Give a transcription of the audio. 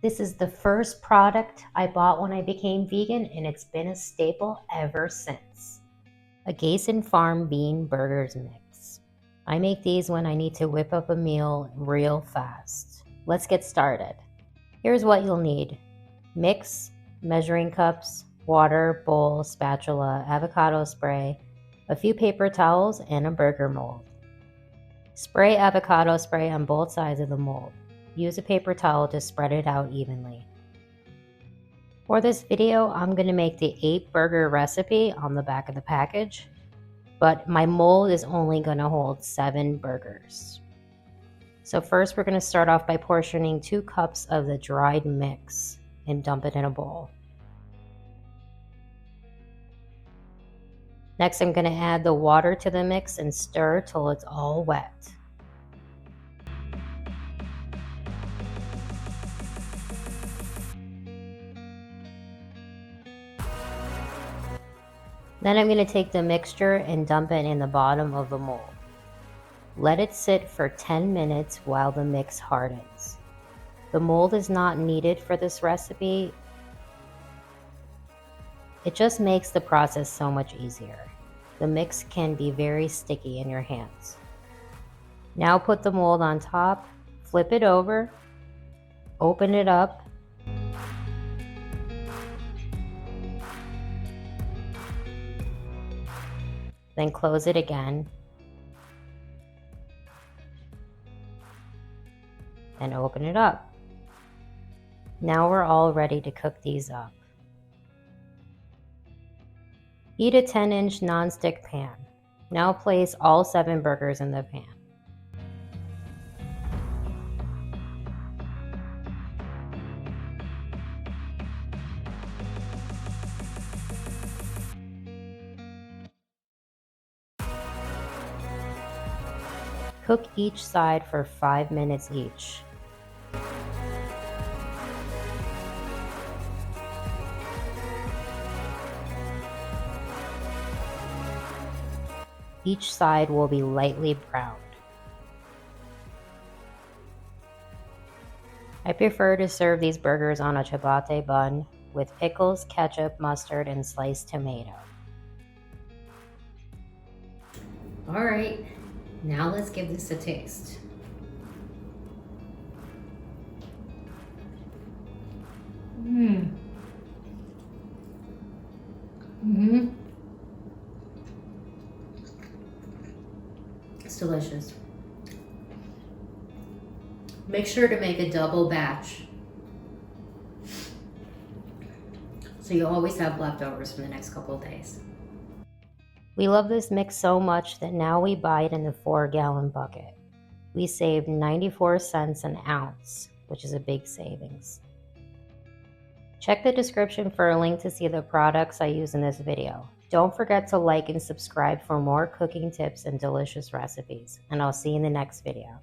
This is the first product I bought when I became vegan, and it's been a staple ever since. Augason Farms Bean Burgers Mix. I make these when I need to whip up a meal real fast. Let's get started. Here's what you'll need. Mix, measuring cups, water, bowl, spatula, avocado spray, a few paper towels, and a burger mold. Spray avocado spray on both sides of the mold. Use a paper towel to spread it out evenly. For this video, I'm going to make the 8 burger recipe on the back of the package, but my mold is only going to hold 7 burgers. So first we're going to start off by portioning 2 cups of the dried mix and dump it in a bowl. Next, I'm going to add the water to the mix and stir till it's all wet. Then I'm going to take the mixture and dump it in the bottom of the mold. Let it sit for 10 minutes while the mix hardens. The mold is not needed for this recipe. It just makes the process so much easier. The mix can be very sticky in your hands. Now put the mold on top, flip it over, open it up, then close it again, and open it up. Now we're all ready to cook these up. Heat a 10-inch nonstick pan. Now place all 7 burgers in the pan. Cook each side for 5 minutes each. Each side will be lightly browned. I prefer to serve these burgers on a ciabatta bun with pickles, ketchup, mustard, and sliced tomato. All right, now let's give this a taste. It's delicious. Make sure to make a double batch so you always have leftovers for the next couple of days. We love this mix so much that now we buy it in the 4-gallon bucket. We saved 94 cents an ounce, which is a big savings. Check the description for a link to see the products I use in this video. Don't forget to like and subscribe for more cooking tips and delicious recipes, and I'll see you in the next video.